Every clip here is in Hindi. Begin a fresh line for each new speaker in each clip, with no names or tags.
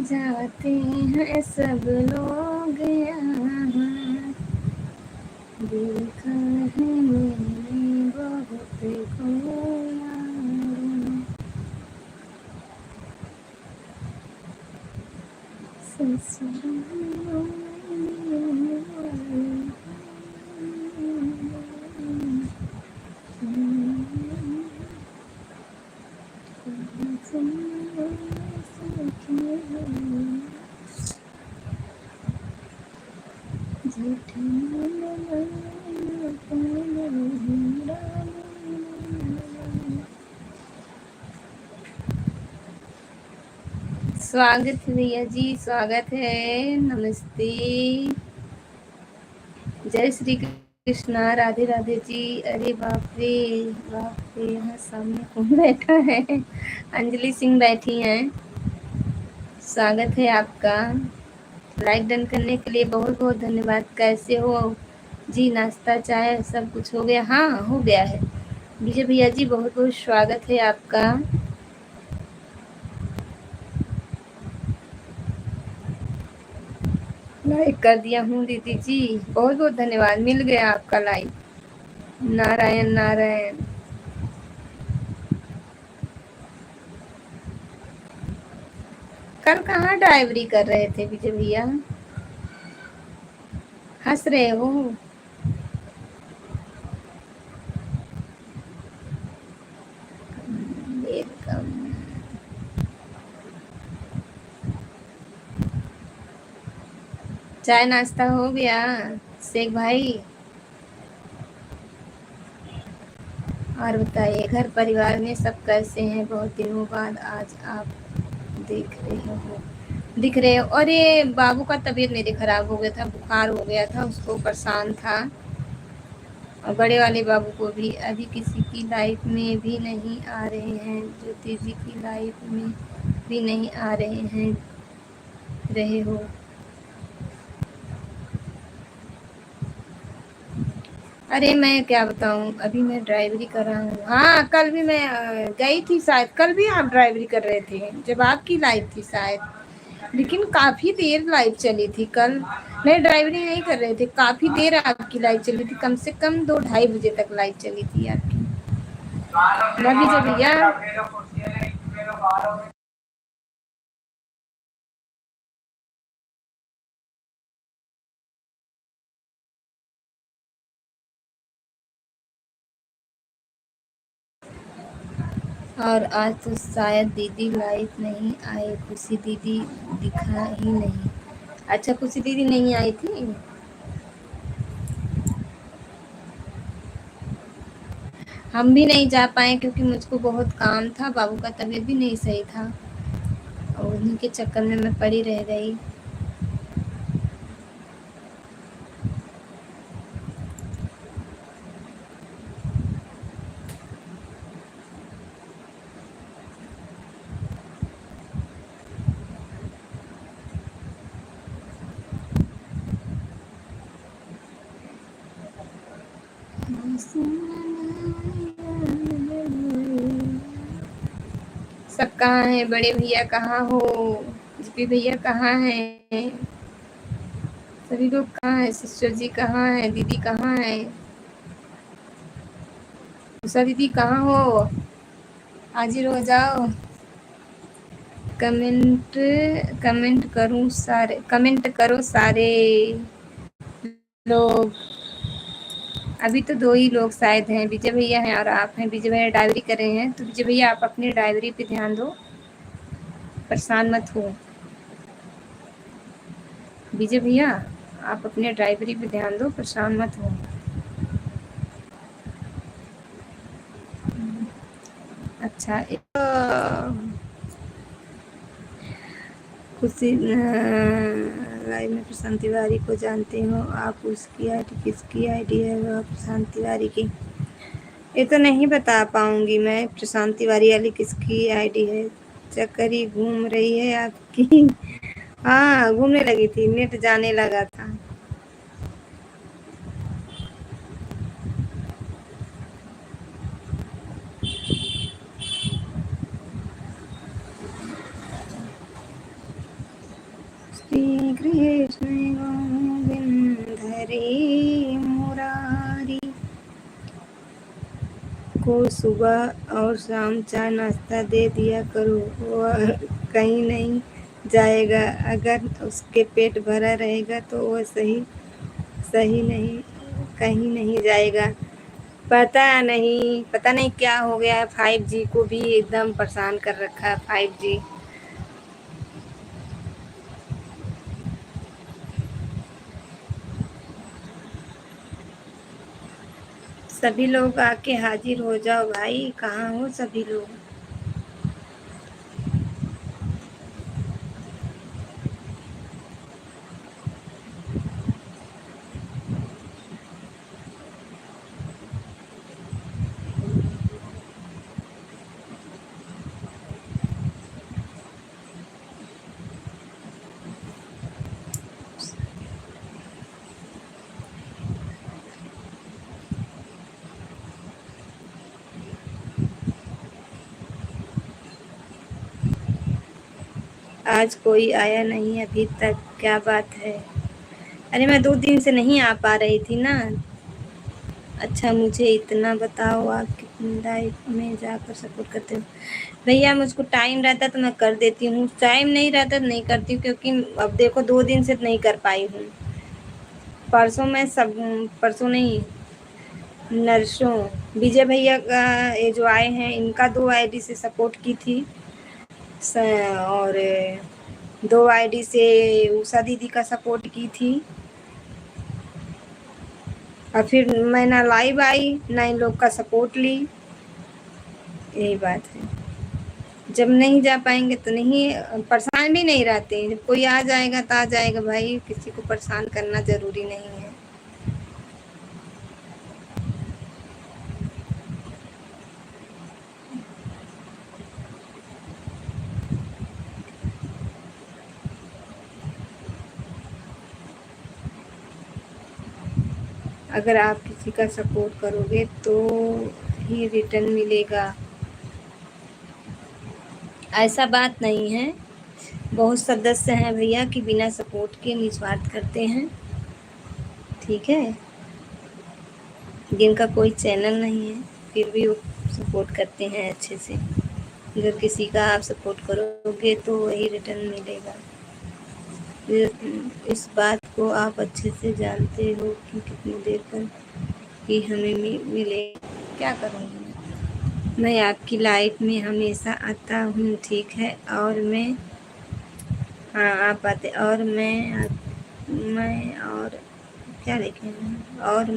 जाते हैं सब लोग यहाँ, देखा है मैंने बहुत को यार, ससुराल स्वागत है भैया जी, स्वागत है, नमस्ते, जय श्री कृष्णा, राधे राधे जी। अरे बाप रे बाप रे, यहाँ सामने कौन बैठा है? अंजलि सिंह बैठी हैं। स्वागत है आपका। लाइक डन करने के लिए बहुत बहुत धन्यवाद। कैसे हो जी? नाश्ता चाय सब कुछ हो गया? हाँ, हो गया है। विजय भैया जी बहुत बहुत स्वागत है आपका। लाइक कर दिया हूँ दीदी जी, बहुत बहुत धन्यवाद। मिल गया आपका लाइक। नारायण नारायण। कल कहाँ ड्राइवरी कर रहे थे विजय भैया? हंस रहे हो? वेलकम। चाय नाश्ता हो गया शेख भाई? और बताइए घर परिवार में सब कैसे हैं? बहुत दिनों बाद आज आप दिख रहे हो। और ये बाबू का तबीयत मेरे खराब हो गया था, बुखार हो गया था, उसको परेशान था। और बड़े वाले बाबू को भी अभी किसी की लाइफ में भी नहीं आ रहे हैं, ज्योति जी की लाइफ में भी नहीं आ रहे हो। अरे मैं क्या बताऊं, अभी मैं ड्राइवरी कर रहा हूँ। हाँ, कल भी मैं गई थी शायद, कल भी आप ड्राइवरी कर रहे थे जब आपकी लाइफ थी शायद, लेकिन काफी देर लाइव चली थी कल। नहीं, ड्राइवरी नहीं कर रहे थे, काफी देर आपकी लाइव चली थी, कम से कम 2-2:30 बजे तक लाइव चली थी आपकी। रवि जी भैया और आज तो शायद दीदी लाइव नहीं आए, खुशी दीदी दिखा ही नहीं। अच्छा, खुशी दीदी नहीं आई थी? हम भी नहीं जा पाए क्योंकि मुझको बहुत काम था, बाबू का तबीयत भी नहीं सही था और उन्हीं के चक्कर में मैं पड़ी रह गई। सब कहाँ हैं? बड़े भैया कहाँ हो? जीपी भैया कहाँ हैं? सभी लोग कहाँ हैं? सिस्टर जी कहाँ हैं? दीदी कहाँ है? उषा दीदी कहाँ हो? हाजिर हो जाओ। कमेंट कमेंट करो सारे लोग। अभी तो 2 ही लोग शायद हैं, विजय भैया हैं और आप हैं। विजय भैया डायरी कर रहे हैं, तो विजय भैया आप अपनी डायरी पे ध्यान दो, परेशान मत हो। विजय भैया आप अपने ड्राइवरी पे ध्यान दो, परेशान मत हो। अच्छा, खुशी लाइव में प्रशांत तिवारी को जानते हो आप? उसकी आईडी किसकी आईडी है? वह प्रशांत तिवारी की? ये तो नहीं बता पाऊंगी मैं, प्रशांत तिवारी वाली किसकी आईडी है। चक्कर ही घूम रही है आपकी। हाँ, घूमने लगी थी, नेट जाने लगा था। श्री कृष्ण गोविंद हरे मुरारी। को सुबह और शाम चाय नाश्ता दे दिया करो, वह कहीं नहीं जाएगा। अगर उसके पेट भरा रहेगा तो वह सही सही नहीं कहीं नहीं जाएगा। पता नहीं क्या हो गया है। 5G को भी एकदम परेशान कर रखा है 5G। सभी लोग आके हाजिर हो जाओ भाई, कहाँ हो सभी लोग? आज कोई आया नहीं अभी तक, क्या बात है? अरे मैं 2 दिन से नहीं आ पा रही थी ना। अच्छा मुझे इतना बताओ, आप कितनी लाइफ में जाकर सपोर्ट करते हो? भैया मुझको टाइम रहता तो मैं कर देती हूँ, टाइम नहीं रहता तो नहीं करती हूँ, क्योंकि अब देखो 2 दिन से नहीं कर पाई हूँ। परसों मैं सब परसों नहीं, नरसों विजय भैया का ये जो आए हैं इनका 2 आईडी से सपोर्ट की थी। और 2 आईडी से उषा दीदी का सपोर्ट की थी। और फिर मैं ना लाइव आई ना इन लोग का सपोर्ट ली। यही बात है। जब नहीं जा पाएंगे तो नहीं, परेशान भी नहीं रहते हैं। जब कोई आ जाएगा तो आ जाएगा भाई, किसी को परेशान करना जरूरी नहीं है। अगर आप किसी का सपोर्ट करोगे तो ही रिटर्न मिलेगा, ऐसा बात नहीं है। बहुत सदस्य हैं भैया कि बिना सपोर्ट के निस्वार्थ करते हैं, ठीक है। जिनका कोई चैनल नहीं है फिर भी वो सपोर्ट करते हैं अच्छे से। अगर किसी का आप सपोर्ट करोगे तो वही रिटर्न मिलेगा। इस बात को आप अच्छे से जानते हो कि कितनी देर पर ही हमें मिले। क्या करूँगी मैं आपकी लाइफ में हमेशा आता हूँ, ठीक है। और मैं, हाँ आप आते, और मैं और क्या लिखे हैं, और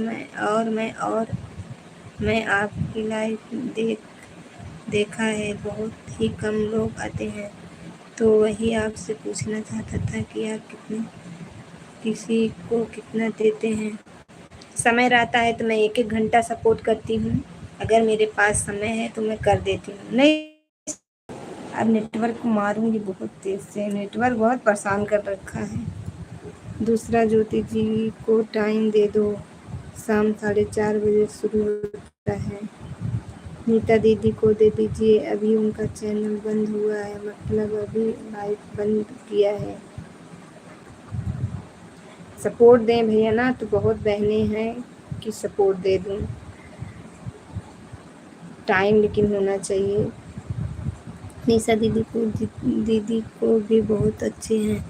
मैं आपकी लाइफ देखा है, बहुत ही कम लोग आते हैं। तो वही आपसे पूछना चाहता था कि आप किसी को कितना देते हैं? समय रहता है तो मैं 1-1 घंटा सपोर्ट करती हूँ। अगर मेरे पास समय है तो मैं कर देती हूँ, नहीं अब नेटवर्क को मारूंगी बहुत तेज से। नेटवर्क बहुत परेशान कर रखा है। दूसरा ज्योति जी को टाइम दे दो, शाम 4:30 बजे शुरू होता है। नीता दीदी को दे दीजिए, अभी उनका चैनल बंद हुआ है, मतलब अभी लाइव बंद किया है। सपोर्ट दें भैया ना, तो बहुत बहनें हैं कि सपोर्ट दे दूं। टाइम लेकिन होना चाहिए। निशा दीदी को भी बहुत अच्छे हैं,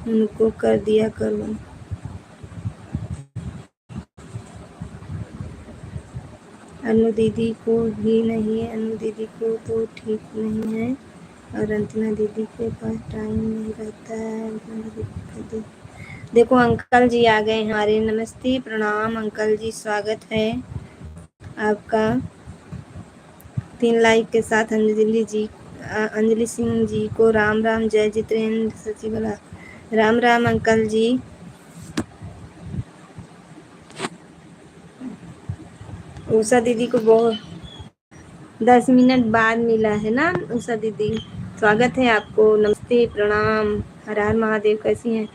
उनको कर दिया करो। अनु दीदी को भी नहीं है, अनु दीदी को तो ठीक नहीं है। और अंतना दीदी के पास टाइम नहीं रहता है। देखो अंकल जी आ गए हमारे। नमस्ते प्रणाम अंकल जी, स्वागत है आपका। 3 लाइक के साथ अंजलि सिंह जी को राम राम। जय जितेंद्र सचिवाला, राम राम अंकल जी। उषा दीदी को बहुत 10 मिनट बाद मिला है ना। उषा दीदी स्वागत है आपको, नमस्ते प्रणाम, हर हर महादेव। कैसी हैं?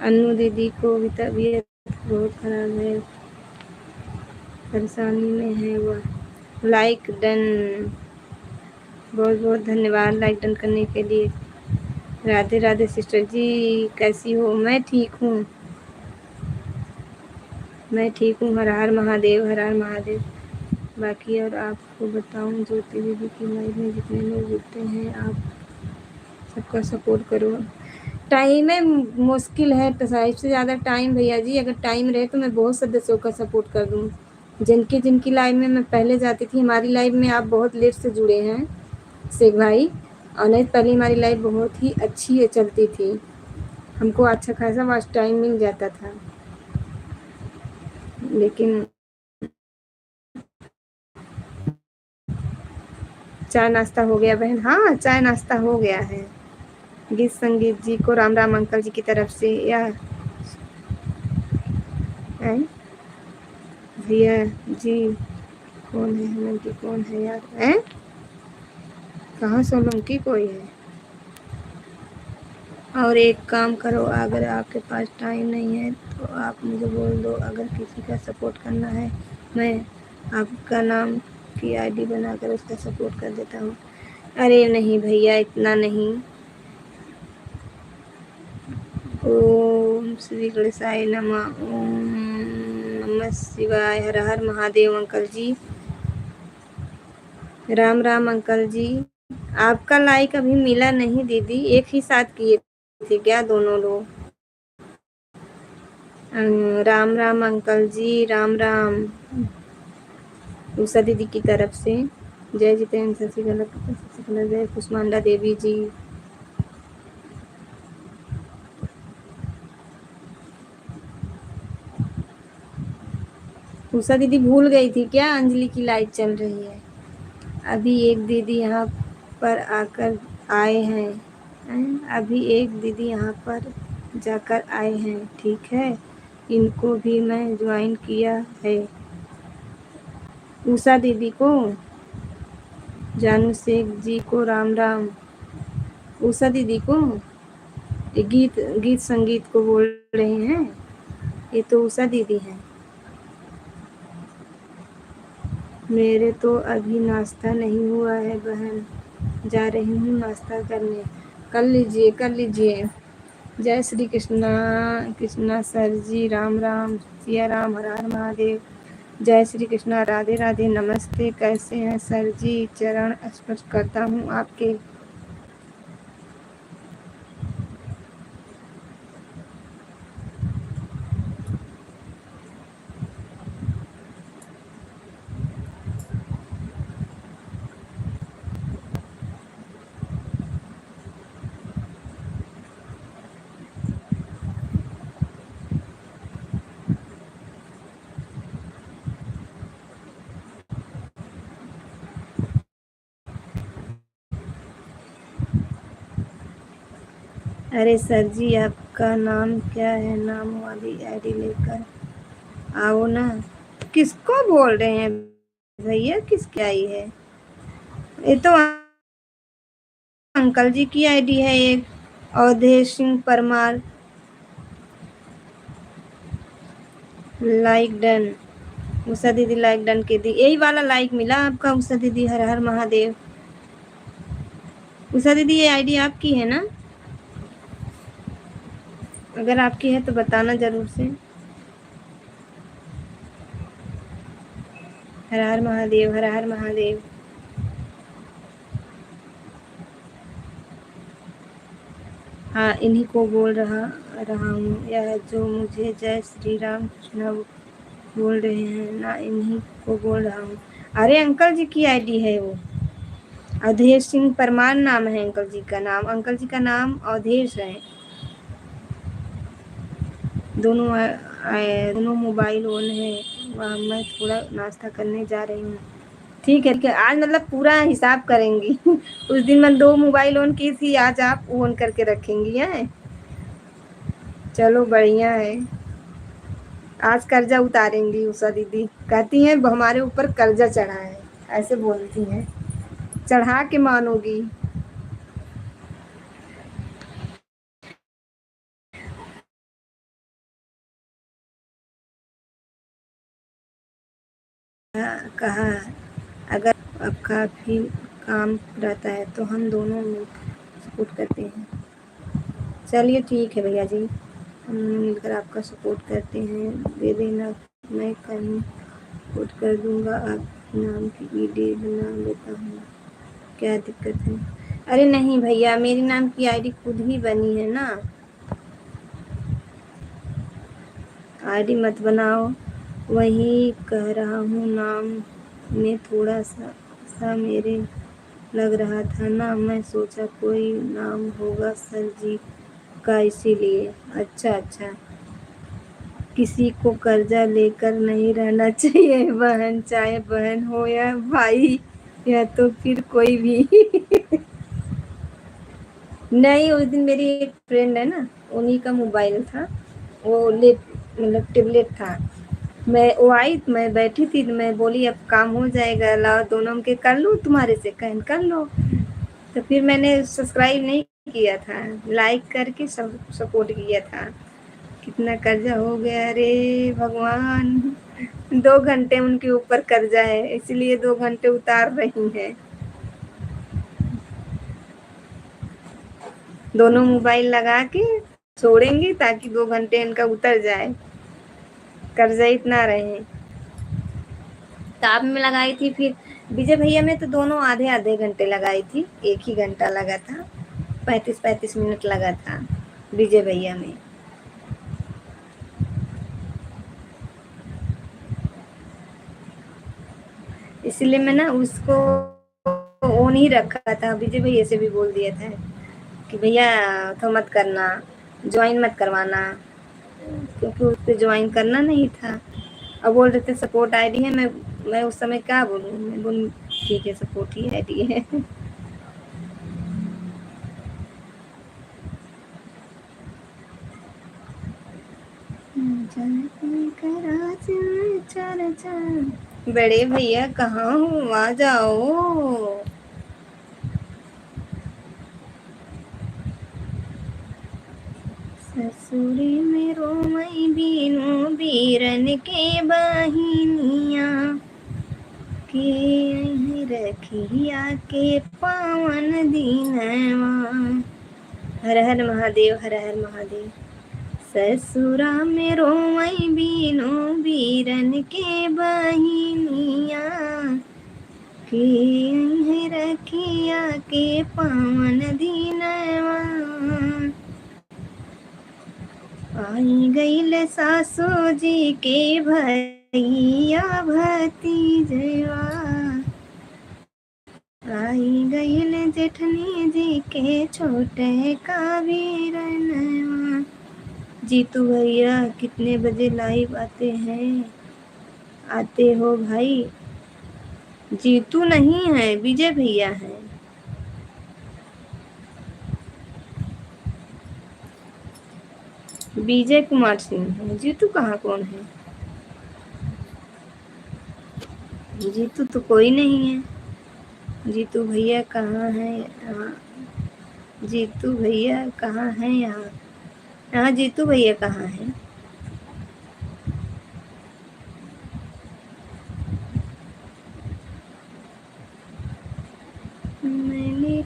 अनु दीदी को भी तबीयत बहुत खराब है, परेशानी में है वह। लाइक डन, बहुत बहुत धन्यवाद लाइक डन करने के लिए। राधे राधे सिस्टर जी, कैसी हो? मैं ठीक हूँ, मैं ठीक हूँ। हर हर महादेव, हर हर महादेव। बाकी और आपको बताऊँ, ज्योति दीदी की लाइफ में जितने लोग जुड़ते हैं, आप सबका सपोर्ट करो। टाइम है, मुश्किल है तो साहिब से ज़्यादा टाइम भैया जी, अगर टाइम रहे तो मैं बहुत सदस्यों का सपोर्ट कर दूँ। जिनकी जिनकी लाइफ में मैं पहले जाती थी, हमारी लाइफ में आप बहुत लेट से जुड़े हैं शेख भाई, और नहीं पहले हमारी लाइफ बहुत ही अच्छी चलती थी, हमको अच्छा खासा वाच टाइम मिल जाता था। लेकिन चाय नाश्ता हो गया बहन? हाँ, चाय नाश्ता हो गया है। गीत संगीत जी को राम राम अंकल जी की तरफ से, या भैया जी कौन है? हेमंती कौन है यार? हैं? कहाँ सोलंकी कोई है? और एक काम करो, अगर आपके पास टाइम नहीं है तो आप मुझे बोल दो, अगर किसी का सपोर्ट करना है मैं आपका नाम की आईडी बनाकर उसका सपोर्ट कर देता हूँ। अरे नहीं भैया, इतना नहीं। ओम श्री गणेशाय नमः। ओम नमः शिवाय। हर हर महादेव अंकल जी। राम राम अंकल जी। आपका लाइक अभी मिला नहीं दीदी, एक ही साथ किए थे क्या दोनों लोग? राम राम अंकल जी, राम राम। उषा दीदी की तरफ से जय जितेंद्र, शशिकला, जय कुष्मांडा देवी जी। उषा दीदी भूल गई थी क्या अंजलि की लाइट चल रही है? अभी एक दीदी यहाँ पर आकर आए हैं, अभी एक दीदी यहाँ पर जाकर आए हैं, ठीक है, इनको भी मैं ज्वाइन किया है। उषा दीदी को, जानू शेख जी को राम राम। उषा दीदी को, ये गीत गीत संगीत को बोल रहे हैं, ये तो उषा दीदी हैं। मेरे तो अभी नाश्ता नहीं हुआ है बहन, जा रही हूँ नाश्ता करने। कर लीजिए कर लीजिए। जय श्री कृष्णा। कृष्णा सर जी, राम राम, सिया राम, हर हर महादेव। जय श्री कृष्णा, राधे राधे, नमस्ते। कैसे हैं सर जी? चरण स्पर्श करता हूँ आपके। अरे सर जी, आपका नाम क्या है? नाम वाली आईडी लेकर आओ ना। किसको बोल रहे हैं भैया? किसकी आई है? ये तो अंकल जी की आईडी है एक, अवधेश सिंह परमार। Like done. उषा दीदी लाइक डन के दी, यही वाला लाइक मिला आपका उषा दीदी, हर हर महादेव। उषा दीदी ये आईडी आपकी है ना? अगर आपकी है तो बताना जरूर से। हर हर महादेव, हर हर महादेव। हाँ, इन्हीं को बोल रहा रहा हूँ, यह जो मुझे जय श्री राम कृष्ण बोल रहे हैं ना, इन्हीं को बोल रहा हूँ। अरे अंकल जी की आईडी है वो, अवधेश सिंह परमार नाम है अंकल जी का नाम। अंकल जी का नाम अवधेश है। दोनों दोनों मोबाइल ऑन है। वहाँ मैं थोड़ा नाश्ता करने जा रही हूँ। ठीक है ठीक है, आज मतलब पूरा हिसाब करेंगी। उस दिन मैं 2 मोबाइल ऑन की थी, आज आप ऑन करके रखेंगी हैं। चलो बढ़िया है। आज कर्जा उतारेंगी उषा दीदी, कहती हैं हमारे ऊपर कर्जा चढ़ा है, ऐसे बोलती हैं। चढ़ा के मानोगी। कहा अगर अब काफी काम रहता है तो हम दोनों मिलकर सपोर्ट करते हैं। चलिए ठीक है भैया जी, हम मिलकर आपका सपोर्ट करते हैं, दे देना, मैं कहीं सपोर्ट कर दूंगा, आप नाम की वीडियो बना लेता हूँ, क्या दिक्कत है? अरे नहीं भैया, मेरी नाम की आईडी खुद ही बनी है ना, आईडी मत बनाओ, वही कह रहा हूँ, नाम में थोड़ा सा मेरे लग रहा था ना, मैं सोचा कोई नाम होगा सर जी का, इसीलिए। अच्छा अच्छा, किसी को कर्जा लेकर नहीं रहना चाहिए बहन, चाहे बहन हो या भाई या तो फिर कोई भी। नहीं, उस दिन मेरी एक फ्रेंड है ना, उन्हीं का मोबाइल था, वो ले मतलब टेबलेट था, मैं वो आई, मैं बैठी थी, तो मैं बोली अब काम हो जाएगा, लाओ दोनों के कर लूँ, तुम्हारे से कहन कर लो। तो फिर मैंने सब्सक्राइब नहीं किया था, लाइक करके सब सपोर्ट किया था। कितना कर्जा हो गया, अरे भगवान, 2 घंटे उनके ऊपर कर्जा है, इसलिए 2 घंटे उतार रही हैं। दोनों मोबाइल लगा के छोड़ेंगे ताकि 2 घंटे इनका उतर जाए, कर्जा इतना रहे। ताप में लगाई थी, फिर विजय भैया में तो दोनों आधे आधे घंटे लगाई थी, एक ही घंटा लगा था, 35-35 मिनट लगा था विजय भैया में। इसलिए मैं ना उसको ऑन ही रखा था, विजय भैया से भी बोल दिया था कि भैया तो मत करना, ज्वाइन मत करवाना, क्योंकि उस पर ज्वाइन करना नहीं था। अब बोल रहे थे सपोर्ट आईडी है, मैं उस समय क्या बोलूँ, मैं बोलूँ ठीक है सपोर्ट ही आईडी है। बड़े भैया कहाँ हो, आ जाओ। ससुरे में रोमई बीनो बीरन के बहिनिया के रखिया के पावन दीनवा। हर हर महादेव, हर हर महादेव। ससुरा में रोमई बीनो बीरन के बहिनिया के रखिया के पावन दीनवा। आई गईल सासू जी के भैया भतीजवा, आई गईल जेठनी जी के छोटे का वीरनवा। जीतू भैया कितने बजे लाइव आते हैं, आते हो भाई? जीतू नहीं है, विजय भैया है। विजय कुमार सिंह है, जीतू कहाँ कौन है? जीतू तो कोई नहीं है। जीतू भैया कहाँ है यहाँ? जीतू भैया कहाँ है यहाँ? यहाँ जीतू भैया कहाँ है? मैंने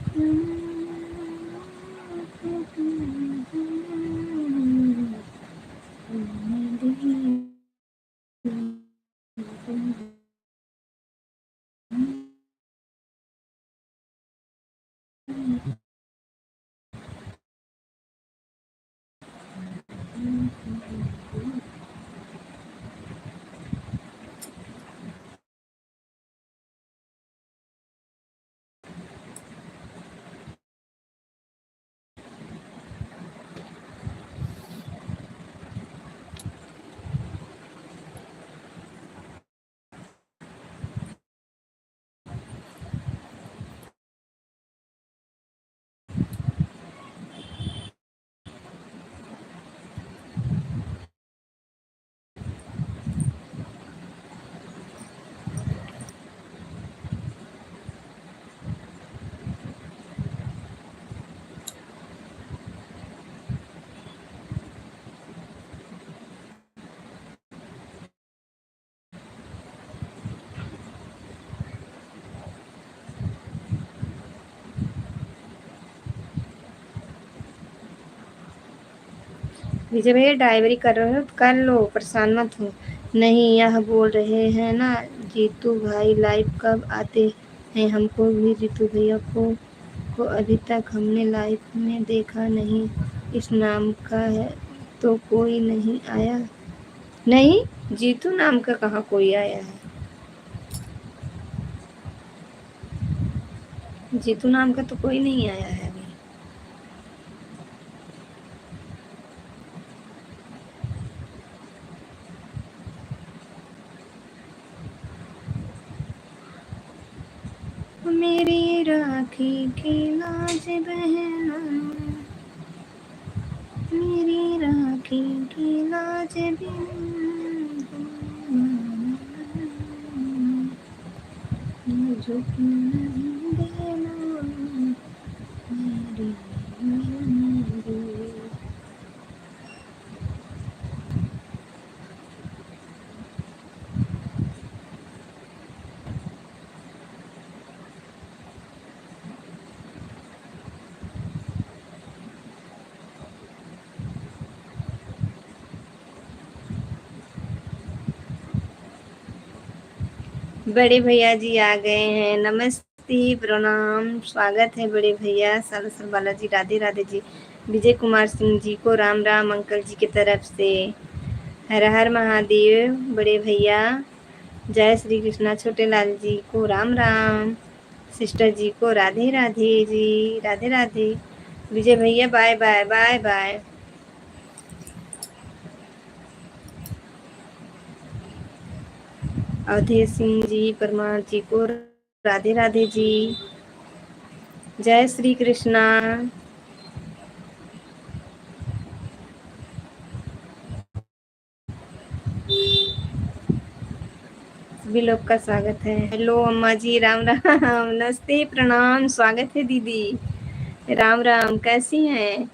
विजय भैया ड्राइवरी कर रहे हो तो कर लो, परेशान मत हो। नहीं यह बोल रहे हैं ना जीतू भाई लाइव कब आते हैं, हमको भी जीतू भैया को अभी तक हमने लाइव में देखा नहीं। इस नाम का है तो कोई नहीं आया। नहीं, जीतू नाम का कहाँ कोई आया है। जीतू नाम का तो कोई नहीं आया है अभी। मेरी राखी की लाज बहना, मेरी राखी की लाज नहीं देना मेरी मेरी। बड़े भैया जी आ गए हैं, नमस्ते प्रणाम, स्वागत है बड़े भैया। सालसर बालाजी राधे राधे जी। विजय कुमार सिंह जी को राम राम अंकल जी की तरफ से। हर हर महादेव बड़े भैया। जय श्री कृष्णा छोटे लाल जी को राम राम। सिस्टर जी को राधे राधे जी, राधे राधे। विजय भैया bye bye bye bye. Awadhesh Singh ji Parmar ji को राधे राधे जी। जय श्री कृष्णा। सभी लोग का स्वागत है। हेलो अम्मा जी, राम राम, नमस्ते प्रणाम, स्वागत है दीदी। राम राम, कैसी हैं।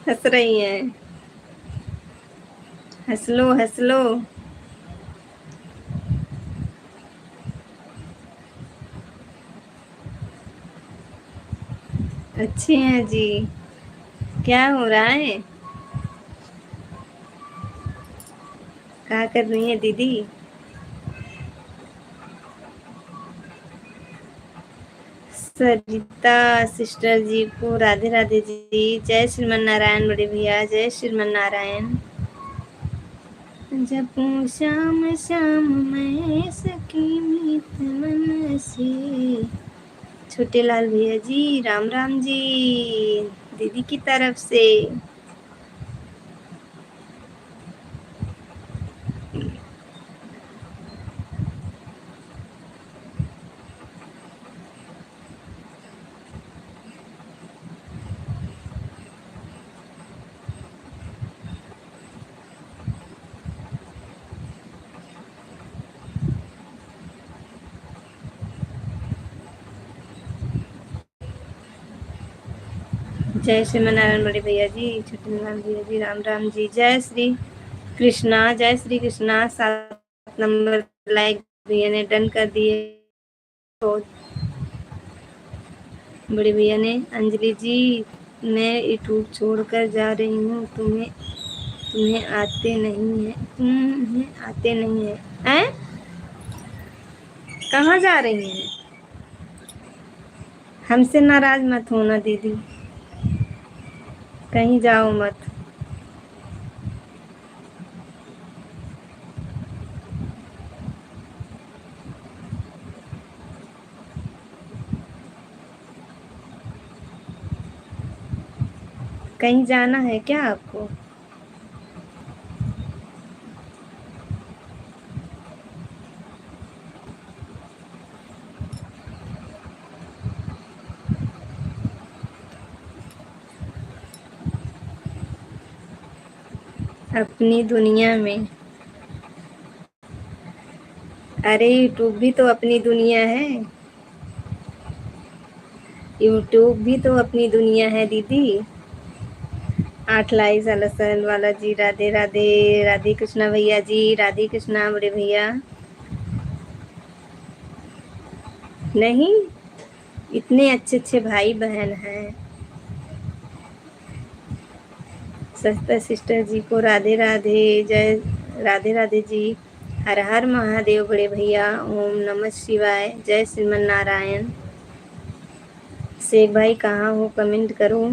हंस रही हैं, हंस लो हंस लो। अच्छे हैं जी। क्या हो रहा है, क्या कर रही है दीदी। सरिता सिस्टर जी को राधे राधे जी। जय श्रीमन नारायण बड़े भैया, जय श्रीमन नारायण। जपू श्याम श्याम मैं सखी मीत मन से। छोटे लाल भैया जी राम राम जी, दीदी की तरफ से। जय श्रीमन नारायण बड़े भैया जी, छोटे लाल भैया जी राम राम जी। जय श्री कृष्णा, जय श्री कृष्णा। 7 नंबर लाइक भैया ने डन कर दिए। तो बड़े भैया ने, अंजलि जी मैं यूट्यूब छोड़कर जा रही हूँ, तुम्हें आते नहीं है, तुम्हें आते नहीं है। हैं? कहाँ जा रही हैं। हमसे नाराज मत होना दीदी, कहीं जाओ मत। कहीं जाना है क्या आपको। अपनी दुनिया में। अरे यूट्यूब भी तो अपनी दुनिया है, यूट्यूब भी तो अपनी दुनिया है दीदी। 8 लाई साल वाला जी राधे राधे। राधे कृष्णा भैया जी, राधे कृष्णा बड़े भैया। नहीं, इतने अच्छे अच्छे भाई बहन हैं। सस्ता सिस्टर जी को राधे राधे। जय राधे राधे जी। हर हर महादेव बड़े भैया। ओम नमः शिवाय। जय श्रीमन नारायण। शेख भाई कहाँ हो, कमेंट करो।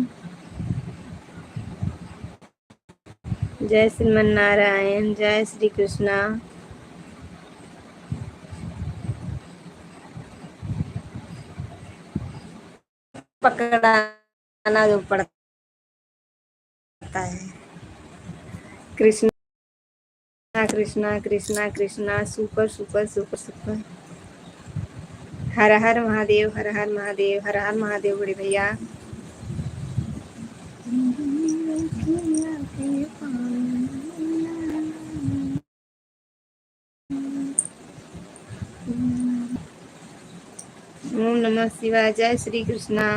जय श्रीमन नारायण। जय श्री कृष्णा। पकड़ाना जो पड़ता है। Krishna Krishna Krishna Krishna, super super super super. Har Har Mahadev, Har Har Mahadev, Har Har Mahadev बड़े भैया। ओम नमः शिवाय। जय श्री कृष्णा।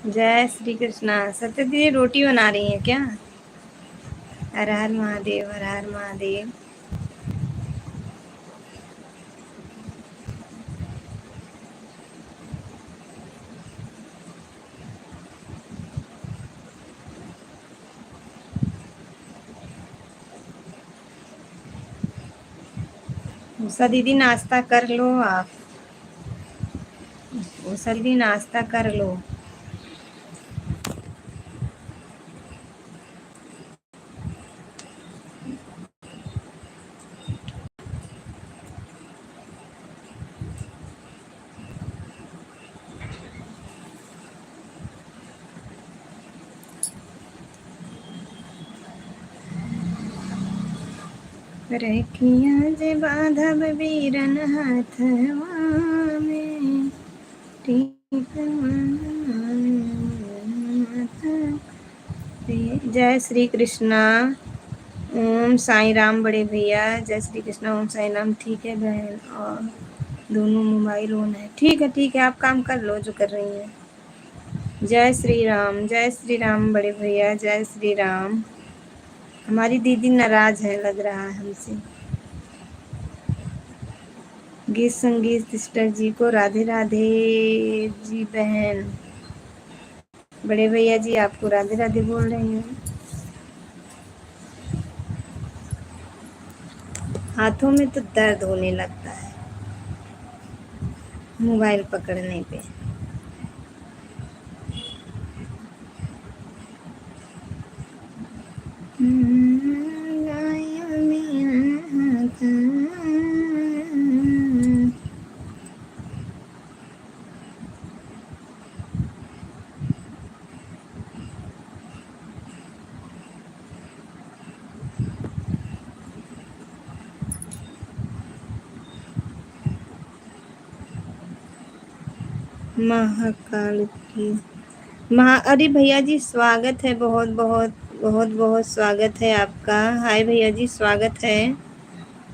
जय श्री कृष्णा। सत्य दीदी रोटी बना रही हैं क्या? हर हर महादेव, हर हर महादेव। उषा दीदी नाश्ता कर लो आप। उषा दीदी नाश्ता कर लो। रखिया जे बांधब वीरन हाथवा में, जय श्री कृष्णा। ओम साईं राम बड़े भैया। जय श्री कृष्णा। ओम साईं राम। ठीक है बहन, और दोनों मोबाइल ऑन है। ठीक है ठीक है, आप काम कर लो जो कर रही हैं। जय श्री राम, जय श्री राम बड़े भैया। जय श्री राम। हमारी दीदी नाराज है लग रहा है हमसे। गीत संगीत सिस्टर जी को राधे राधे जी बहन। बड़े भैया जी आपको राधे राधे बोल रही हूँ। हाथों में तो दर्द होने लगता है मोबाइल पकड़ने पे। महाकाल की अरे भैया जी स्वागत है, बहुत बहुत बहुत बहुत स्वागत है आपका। हाय भैया जी, स्वागत है।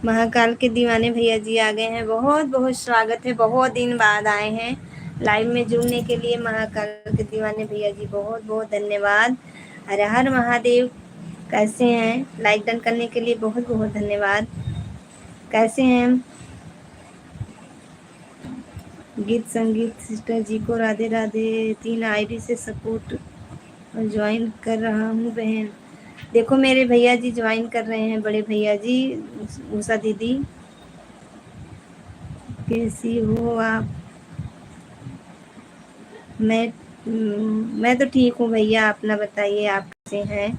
महाकाल के दीवाने भैया जी आ गए हैं, बहुत बहुत स्वागत है। बहुत दिन बाद आए हैं लाइव में जुड़ने के लिए। महाकाल के दीवाने भैया जी बहुत बहुत धन्यवाद। हर हर महादेव। कैसे हैं? लाइक डन करने के लिए बहुत बहुत धन्यवाद। कैसे हैं? गीत संगीत सिस्टर जी को राधे राधे। 3 आईडी से सपोर्ट ज्वाइन कर रहा हूँ बहन। देखो मेरे भैया जी ज्वाइन कर रहे हैं, बड़े भैया जी। उषा दीदी कैसी हो आप? मैं तो ठीक हूँ भैया, अपना बताइए आप कैसे हैं?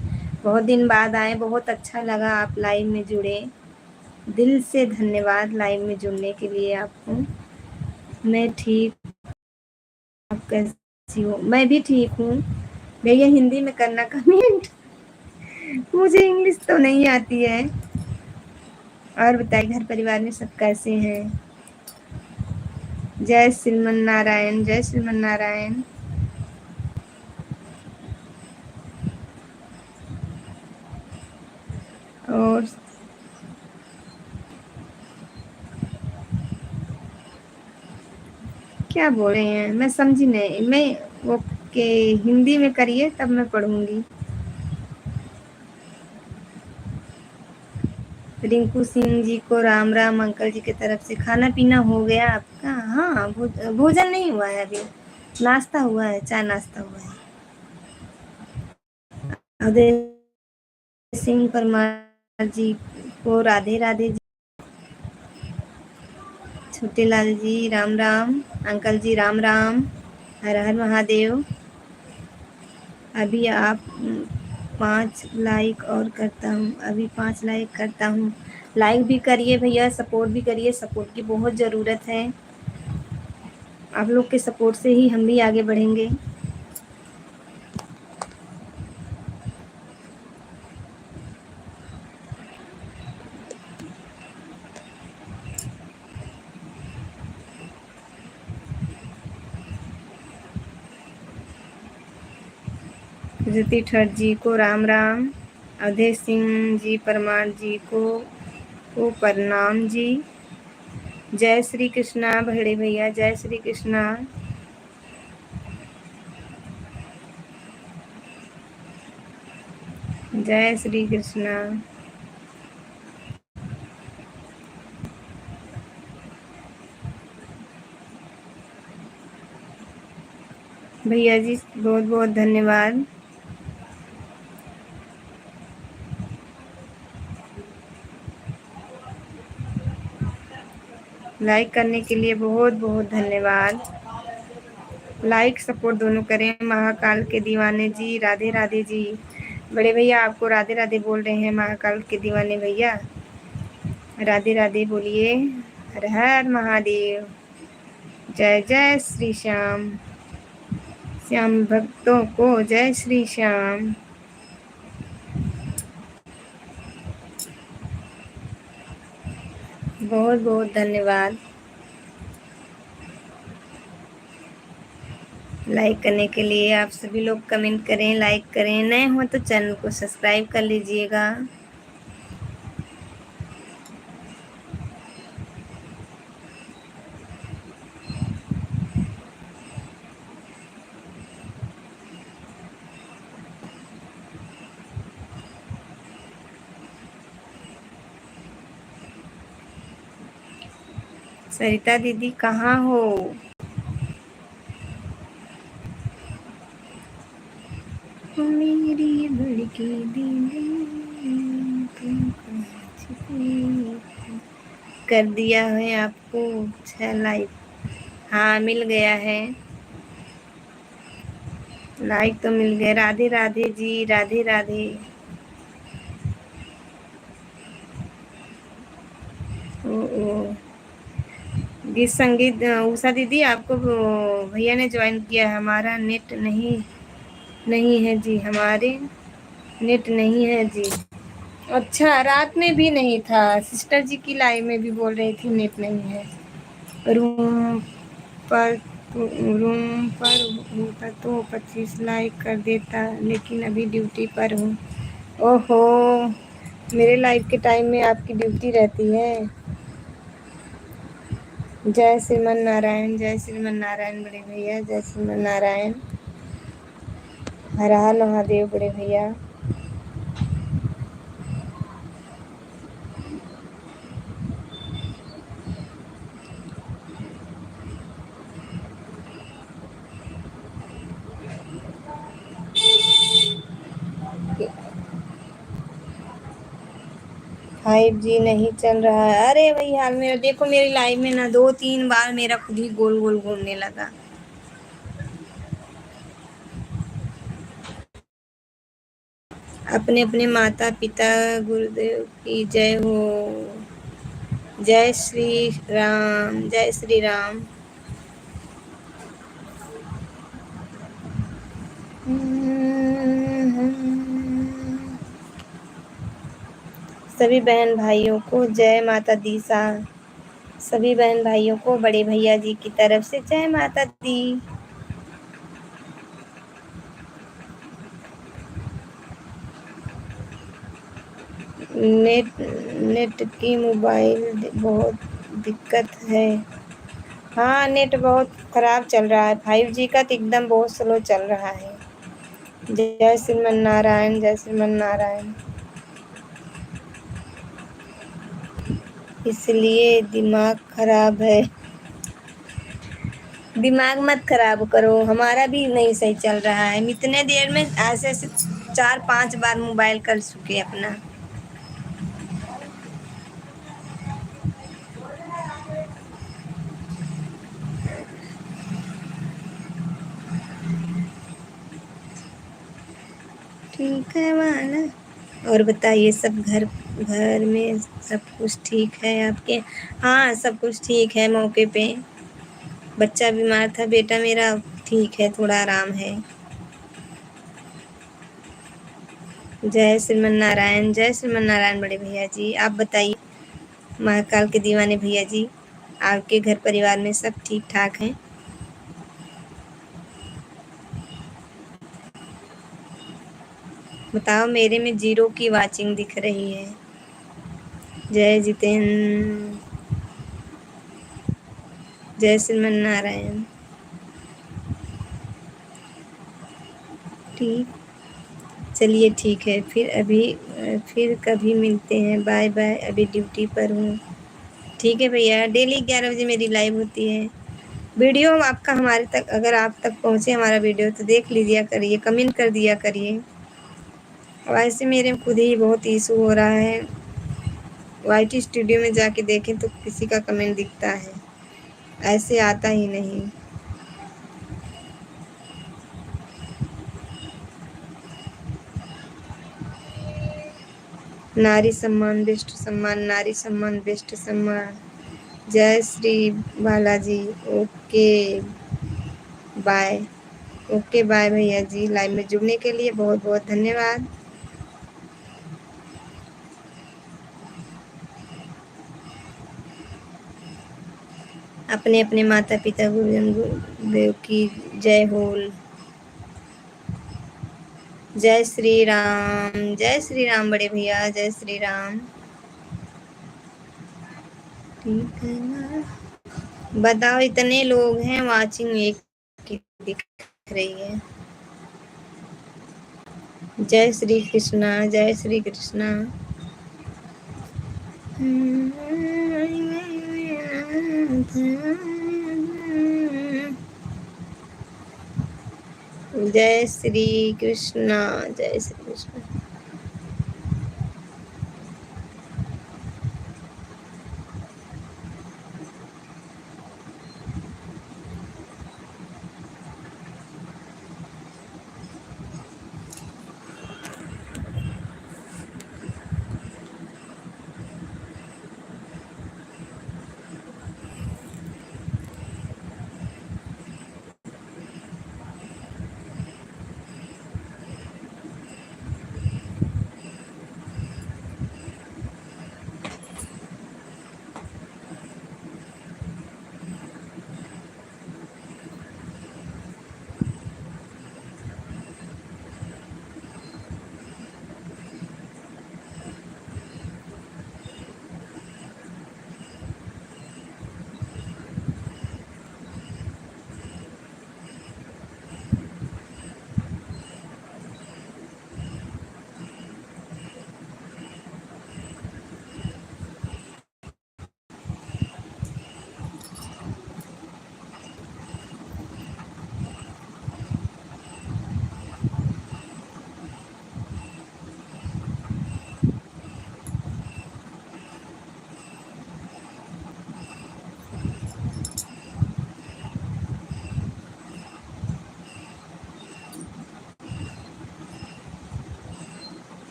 बहुत दिन बाद आए, बहुत अच्छा लगा आप लाइव में जुड़े। दिल से धन्यवाद लाइव में जुड़ने के लिए आपको। मैं ठीक, आप कैसी हो? मैं भी ठीक हूँ भैया। हिंदी में करना कमेंट, मुझे इंग्लिश तो नहीं आती है। और बताइए घर परिवार में सब कैसे हैं? जय श्रीमन नारायण, जय श्रीमन नारायण। और क्या बोल रहे हैं, मैं समझी नहीं। मैं ओके, हिंदी में करिए तब मैं पढ़ूंगी। रिंकू सिंह जी को राम राम। अंकल जी की तरफ से खाना पीना हो गया आपका? हाँ, भोजन नहीं हुआ है अभी, नाश्ता हुआ है, चाय नाश्ता हुआ है। अजय सिंह परमार जी को राधे राधे जी। छोटे लाल जी राम राम। अंकल जी राम राम। हर हर महादेव। अभी आप 5 लाइक और करता हूँ, अभी 5 लाइक करता हूँ। लाइक भी करिए भैया, सपोर्ट भी करिए, सपोर्ट की बहुत ज़रूरत है। आप लोग के सपोर्ट से ही हम भी आगे बढ़ेंगे। ज्योति ठट जी को राम राम। अवधेश सिंह जी परमार जी को प्रणाम जी। जय श्री कृष्णा बड़े भैया, जय श्री कृष्णा। जय श्री कृष्णा। भैया जी बहुत बहुत धन्यवाद। लाइक करने के लिए बहुत बहुत धन्यवाद। लाइक सपोर्ट दोनों करें। महाकाल के दीवाने जी राधे राधे जी। बड़े भैया आपको राधे राधे बोल रहे हैं, महाकाल के दीवाने भैया राधे राधे बोलिए। हर हर महादेव। जय जय श्री श्याम। श्याम भक्तों को जय श्री श्याम। बहुत बहुत धन्यवाद। लाइक करने के लिए आप सभी लोग कमेंट करें, लाइक करें। नए हो तो चैनल को सब्सक्राइब कर लीजिएगा। सरिता दीदी कहाँ हो? मेरी बड़की दीदी कर दिया है आपको 6 लाइक। हाँ मिल गया है, लाइक तो मिल गया। राधे राधे जी, राधे राधे। ओ गीत संगीत उषा दीदी आपको भैया ने ज्वाइन किया है। हमारा नेट नहीं नहीं है जी, हमारे नेट नहीं है जी। अच्छा, रात में भी नहीं था, सिस्टर जी की लाइव में भी बोल रही थी नेट नहीं है। रूम पर रूम पर होता तो 25 लाइक कर देता, लेकिन अभी ड्यूटी पर हूँ। ओहो, मेरे लाइव के टाइम में आपकी ड्यूटी रहती है। जय श्रीमन नारायण, जय श्रीमन नारायण बड़े भैया, जय श्रीमन नारायण। हर हर महादेव बड़े भैया। फाइव जी नहीं चल रहा है। अरे वही हाल मेरा, देखो मेरी लाइव में ना 2-3 बार मेरा खुद ही गोल गोल घूमने लगा। अपने अपने माता पिता गुरुदेव की जय हो। जय श्री राम, जय श्री राम। सभी बहन भाइयों को जय माता दी सा। सभी बहन भाइयों को बड़े भैया जी की तरफ से जय माता दी। नेट नेट की मोबाइल बहुत दिक्कत है। हाँ, नेट बहुत खराब चल रहा है। 5G का तो एकदम बहुत स्लो चल रहा है। जय श्रीमन नारायण, जय श्रीमन नारायण। इसलिए दिमाग खराब है। दिमाग मत खराब करो, हमारा भी नहीं सही चल रहा है। हम इतने देर में ऐसे ऐसे 4-5 बार मोबाइल कर चुके अपना। ठीक है वाला। और बताइए, सब घर घर में सब कुछ ठीक है आपके? हाँ, सब कुछ ठीक है मौके पे। बच्चा बीमार था बेटा मेरा, ठीक है, थोड़ा आराम है। जय श्रीमन नारायण, जय श्रीमन नारायण बड़े भैया जी। आप बताइए महाकाल के दीवाने भैया जी, आपके घर परिवार में सब ठीक ठाक हैं? बताओ, मेरे में 0 की वाचिंग दिख रही है। जय जितेंद्र, जय श्रीमन नारायण। ठीक, चलिए ठीक है, फिर कभी मिलते हैं। बाय बाय, अभी ड्यूटी पर हूँ। ठीक है भैया, डेली 11 बजे मेरी लाइव होती है। वीडियो आपका हमारे तक, अगर आप तक पहुँचे हमारा वीडियो तो देख लीजिए करिए, कमेंट कर दिया करिए। वैसे मेरे खुद ही बहुत इशू हो रहा है। YT स्टूडियो में जाके देखें तो किसी का कमेंट दिखता है, ऐसे आता ही नहीं। नारी सम्मान बेस्ट सम्मान, नारी सम्मान बेस्ट सम्मान। जय Shri Balaji. Okay bye. Okay bye भैया जी, लाइव में जुड़ने के लिए बहुत बहुत धन्यवाद। अपने अपने माता पिता गुरुजन गुरुदेव की जय होल। जय श्री राम बड़े भैया, जय श्री राम। ठीक है ना, बताओ, इतने लोग हैं, वाचिंग एक की दिख रही है। जय श्री कृष्णा, जय श्री कृष्णा। जय श्री कृष्णा, जय श्री कृष्णा।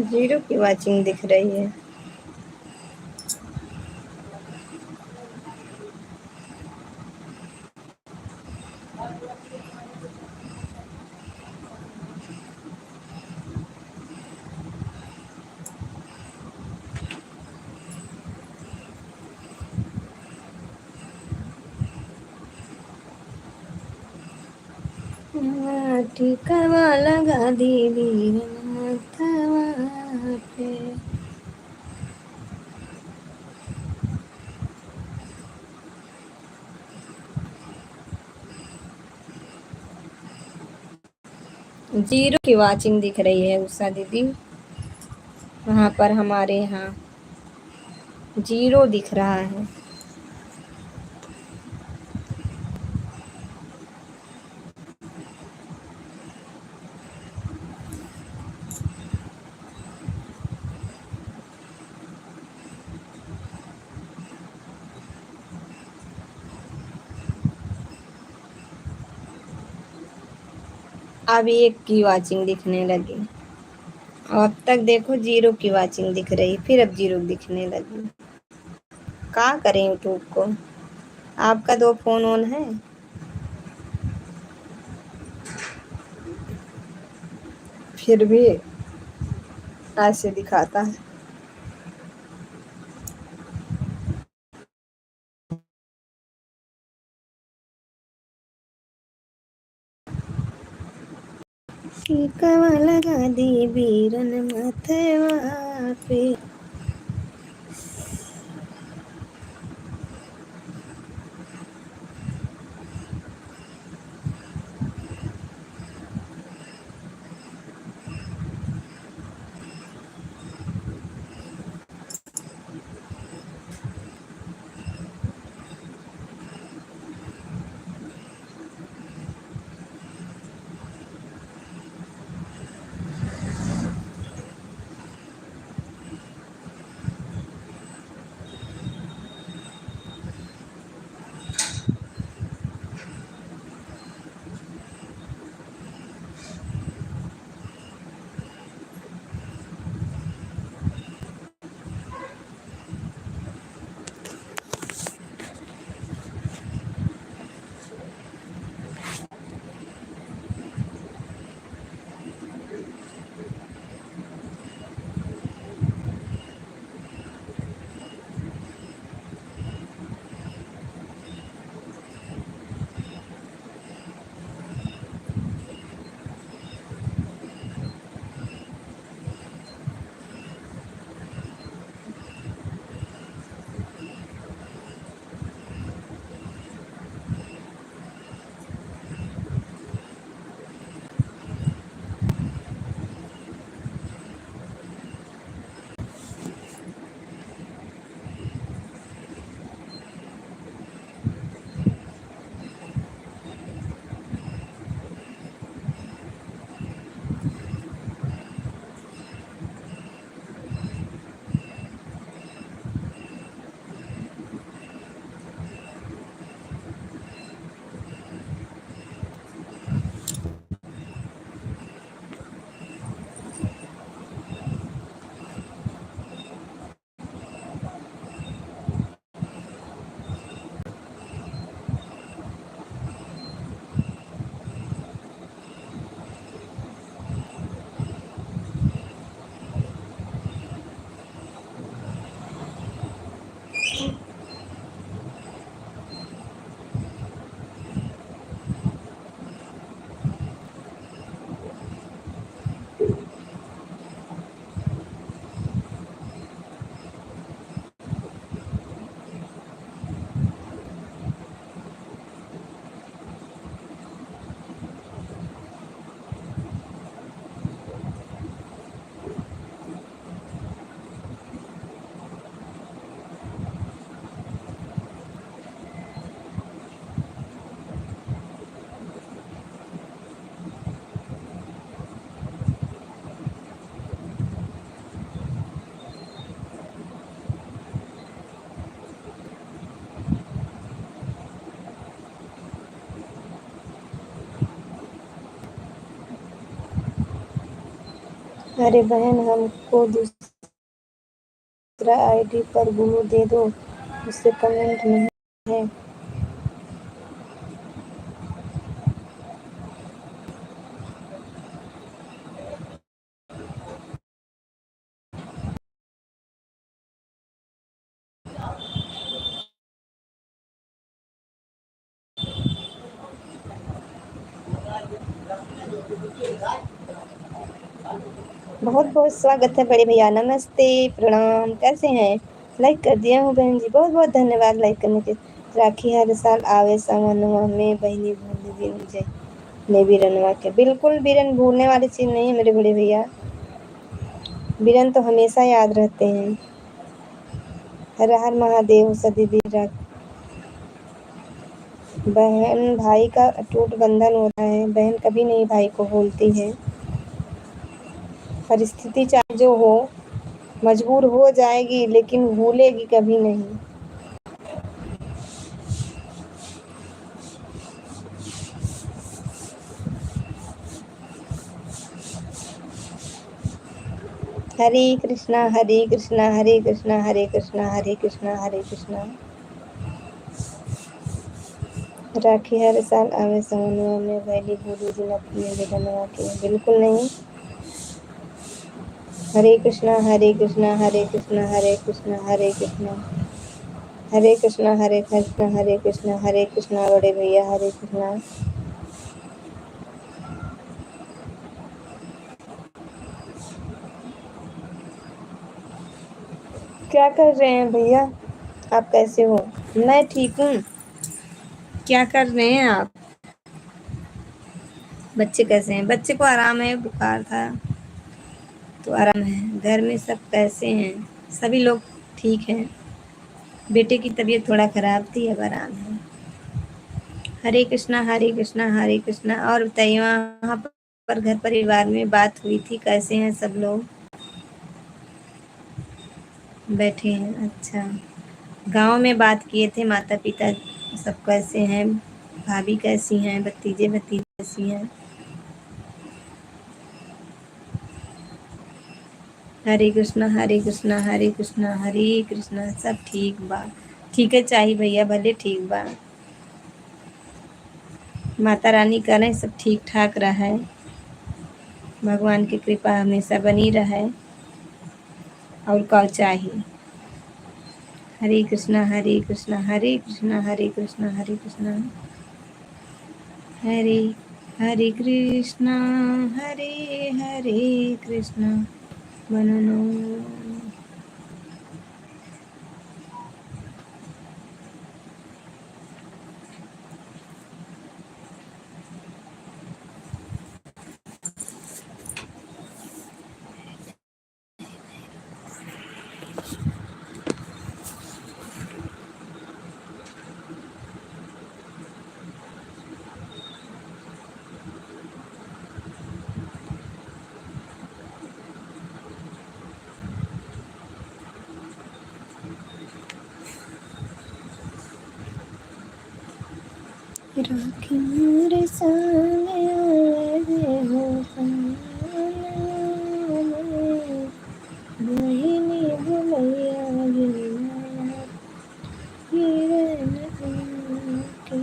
जीरो की वाचिंग दिख रही है। टीकावा लगा दी वीरन माथवा पे। जीरो की वाचिंग दिख रही है उषा दीदी, वहाँ पर हमारे यहाँ जीरो दिख रहा है। अब एक की वाचिंग दिखने लगी, अब तक देखो जीरो की वाचिंग दिख रही, फिर अब जीरो दिखने लगी। क्या करें यूट्यूब को? आपका 2 फोन ऑन है? फिर भी ऐसे दिखाता है। टीकावा लगा दी वीरन माथवा पे। अरे बहन, हमको दूसरा आईडी पर गुरु दे दो, उससे कमेंट नहीं है। बहुत बहुत स्वागत है बड़े भैया, नमस्ते प्रणाम, कैसे हैं? लाइक कर दिया हूँ बहन जी, बहुत बहुत धन्यवाद लाइक करने के। राखी हर साल आवे सावनवा में बहनी भूल दिन जय ने बीरनवा के। बिल्कुल बीरन भूलने वाली चीज़ नहीं है मेरे बड़े भैया, बीरन तो हमेशा याद रहते हैं। हर हर महादेव सदी वीर बहन भाई का अटूट बंधन होता है, बहन कभी नहीं भाई को भूलती है। परिस्थिति चाहे जो हो, मजबूर हो जाएगी लेकिन भूलेगी कभी नहीं। हरे कृष्णा हरे कृष्णा हरे कृष्णा हरे कृष्णा हरे कृष्णा हरे कृष्णा। राखी हर साल आवे सावनवा में भैली भूली दिन अपने बेटनवा के। बिल्कुल नहीं। हरे कृष्णा हरे कृष्णा हरे कृष्णा हरे कृष्णा हरे कृष्णा हरे कृष्णा हरे कृष्णा हरे कृष्णा हरे कृष्णा बड़े भैया हरे कृष्णा। क्या कर रहे हैं भैया, आप कैसे हो? मैं ठीक हूँ। क्या कर रहे हैं आप? बच्चे कैसे हैं? बच्चे को आराम है, बुखार था तो आराम है। घर में सब कैसे हैं? सभी लोग ठीक हैं। बेटे की तबीयत थोड़ा खराब थी, अब आराम है। हरे कृष्णा हरे कृष्णा हरे कृष्णा। और बताइए, वहाँ पर घर परिवार में बात हुई थी, कैसे हैं सब लोग? बैठे हैं, अच्छा। गांव में बात किए थे, माता पिता सब कैसे हैं? भाभी कैसी हैं? भतीजे भतीजी कैसी हैं? हरे कृष्णा हरे कृष्णा हरे कृष्णा हरे कृष्णा। सब ठीक बा। ठीक है चाहिए भैया, भले ठीक बा। माता रानी करें सब ठीक ठाक रहे, भगवान की कृपा हमेशा बनी रहे, और क्या चाहिए। हरे कृष्णा हरे कृष्णा हरे कृष्णा हरे कृष्णा हरे कृष्णा हरे हरे कृष्णा हरे हरे कृष्णा मननो। राखी मेरे संग आए हो बहिनी भुलैया गिरना गिरन के।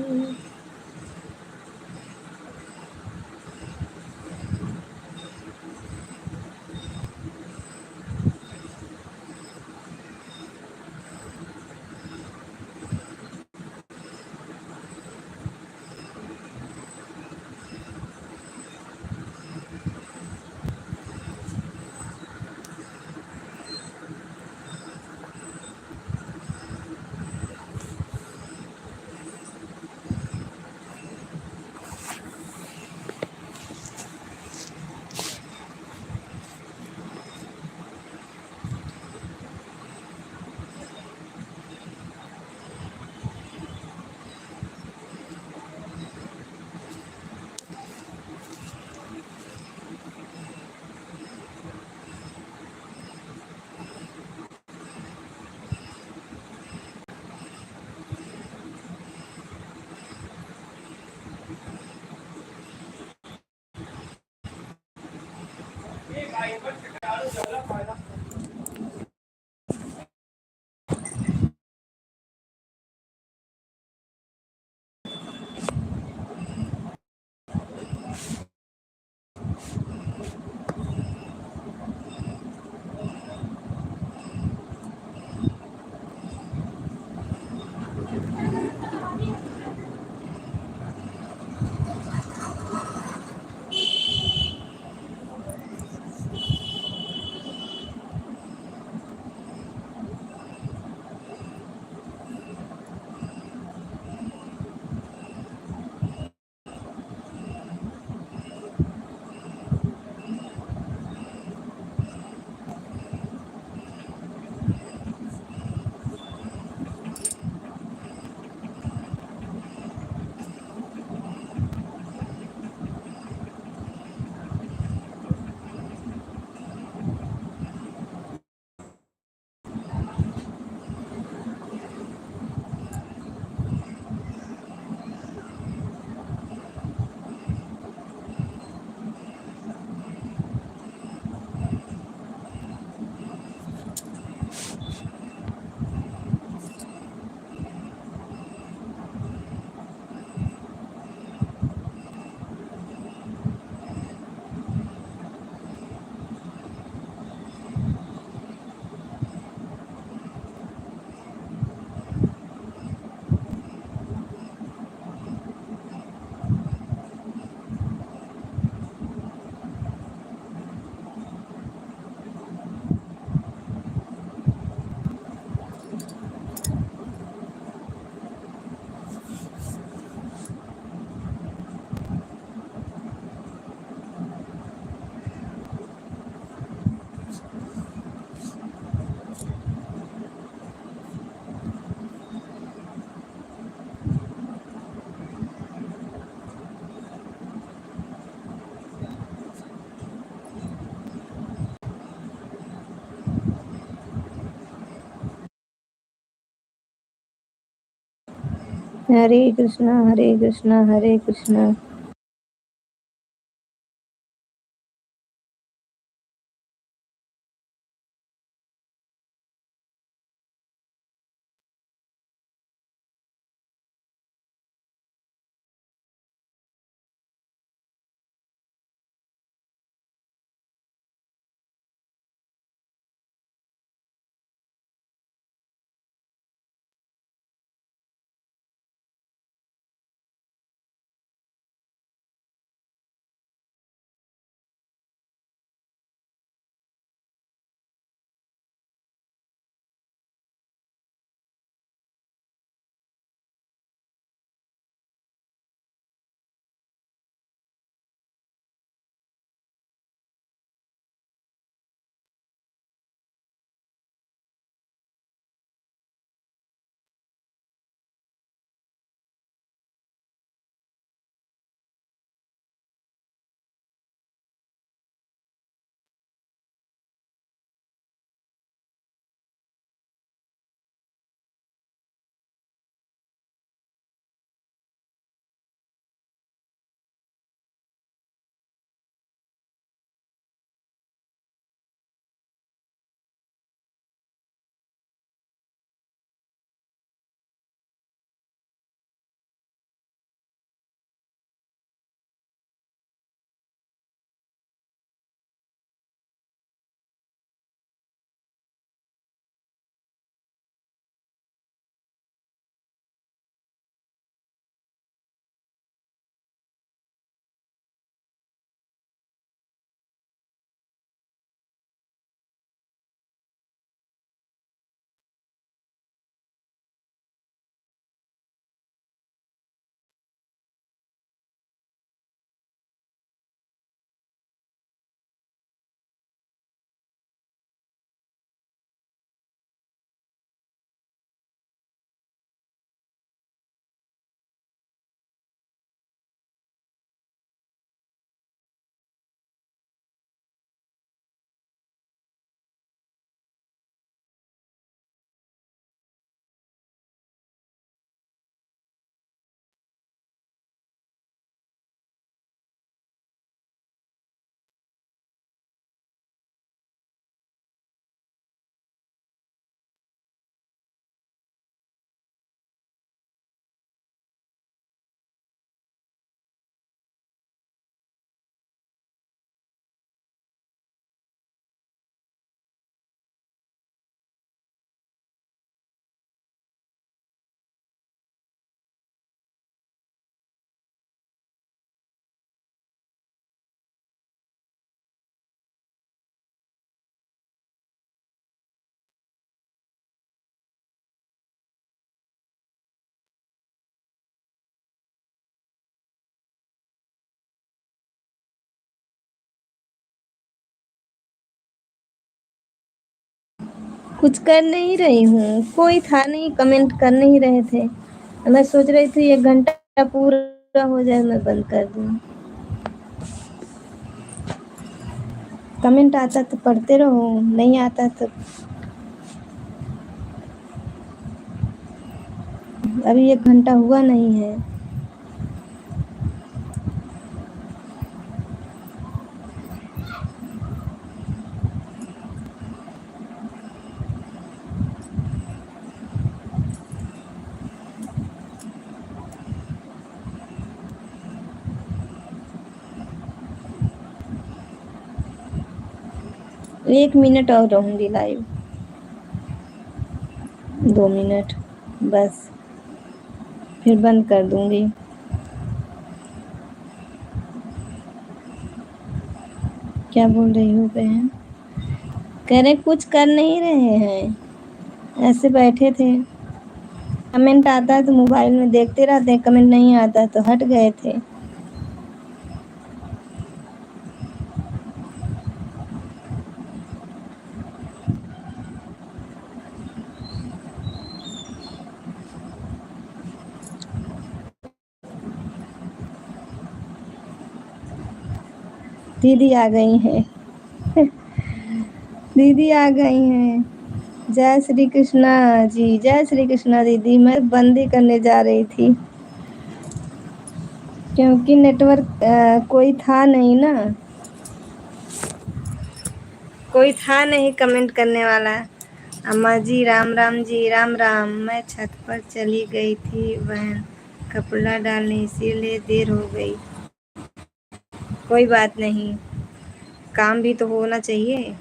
हरे कृष्णा हरे कृष्णा हरे कृष्णा। कुछ कर नहीं रही हूँ, कोई था नहीं, कमेंट कर नहीं रहे थे। मैं सोच रही थी 1 घंटा पूरा हो जाए मैं बंद कर दूँ। कमेंट आता तो पढ़ते रहो, नहीं आता तो अभी 1 घंटा हुआ नहीं है। एक मिनट और रहूँगी लाइव, 2 मिनट बस, फिर बंद कर दूँगी। क्या बोल रही हो बहन? कह रहे कुछ कर नहीं रहे हैं, ऐसे बैठे थे। कमेंट आता है तो मोबाइल में देखते रहते हैं, कमेंट नहीं आता तो हट गए थे। दीदी आ गई हैं। दीदी आ गई हैं, जय श्री कृष्णा जी, जय श्री कृष्णा दीदी। मैं बंद ही करने जा रही थी क्योंकि नेटवर्क कोई था नहीं ना, कोई था नहीं कमेंट करने वाला। अम्मा जी राम राम जी, राम राम। मैं छत पर चली गई थी बहन कपड़ा डालने, इसीलिए देर हो गई। कोई बात नहीं, काम भी तो होना चाहिए।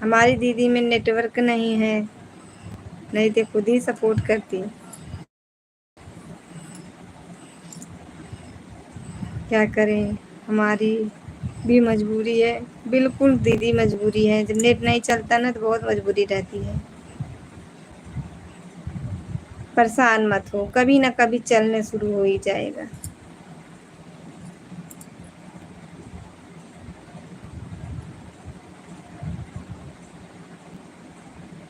हमारी दीदी में नेटवर्क नहीं है, नहीं तो खुद ही सपोर्ट करती। क्या करें, हमारी भी मजबूरी है। बिल्कुल दीदी मजबूरी है, जब नेट नहीं चलता ना तो बहुत मजबूरी रहती है। परेशान मत हो, कभी ना कभी चलने शुरू हो ही जाएगा।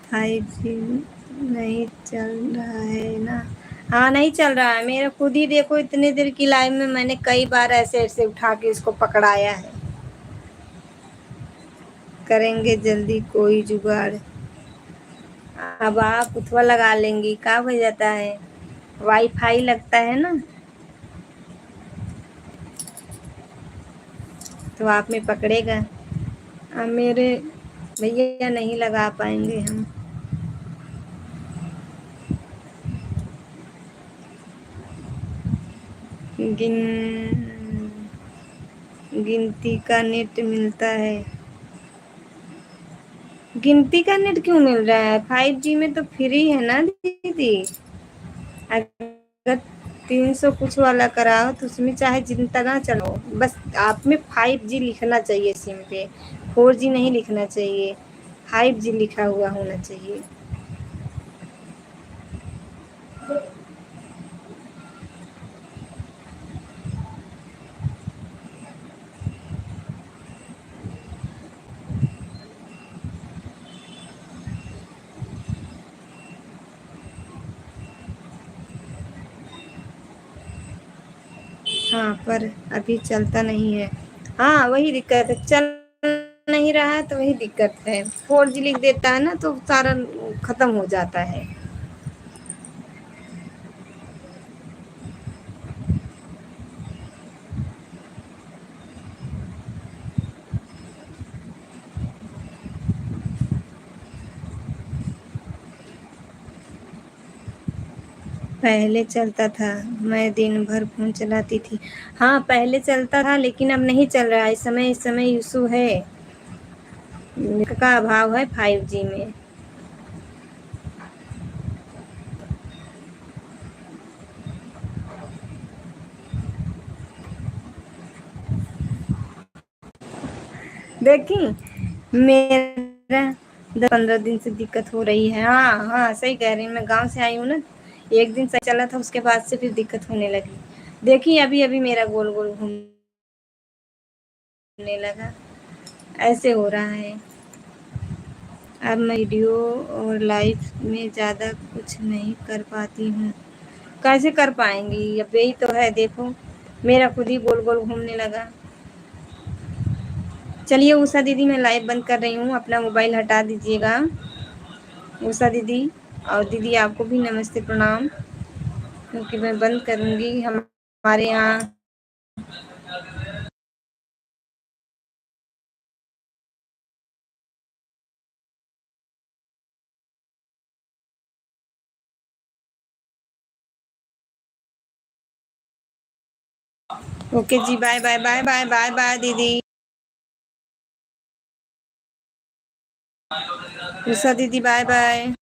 5G नहीं चल रहा है ना। हाँ नहीं चल रहा है, मेरा खुद ही देखो इतने देर की लाइव में मैंने कई बार ऐसे ऐसे उठा के इसको पकड़ाया है। करेंगे जल्दी कोई जुगाड़। अब आप उथवा लगा लेंगी, क्या हो जाता है, वाईफाई लगता है ना तो आप में पकड़ेगा। अब मेरे भैया नहीं लगा पाएंगे हम। गिन गिनती का नेट मिलता है। गिनती का नेट क्यों मिल रहा है, 5G में तो फ्री है ना दीदी। अगर 300 कुछ वाला कराओ तो उसमें चाहे जितना चलाओ, बस आप में 5G लिखना चाहिए सिम पे, 4G नहीं लिखना चाहिए, 5G लिखा हुआ होना चाहिए। हाँ पर अभी चलता नहीं है। हाँ वही दिक्कत है, चल नहीं रहा है तो वही दिक्कत है। 4G लिख देता है ना तो सारा खत्म हो जाता है। पहले चलता था, मैं दिन भर फ़ोन चलाती थी। हाँ पहले चलता था लेकिन अब नहीं चल रहा है। इस समय इशू है, नेट का अभाव है 5G में। देखी, मेरा 10-15 दिन से दिक्कत हो रही है। हाँ हाँ सही कह रही हूँ, मैं गांव से आई हूँ ना, एक दिन सही चला था, उसके बाद से फिर दिक्कत होने लगी। देखिए अभी अभी मेरा गोल गोल घूमने लगा, ऐसे हो रहा है। अब मैं वीडियो और लाइव में ज़्यादा कुछ नहीं कर पाती हूँ। कैसे कर पाएंगी, अब यही तो है, देखो मेरा खुद ही गोल गोल घूमने लगा। चलिए उषा दीदी मैं लाइव बंद कर रही हूँ, अपना मोबाइल हटा दीजिएगा उषा दीदी। और दीदी आपको भी नमस्ते प्रणाम, क्योंकि मैं बंद करूँगी हमारे यहाँ। ओके जी, bye bye bye bye bye bye दीदी। उषा दीदी बाय बाय।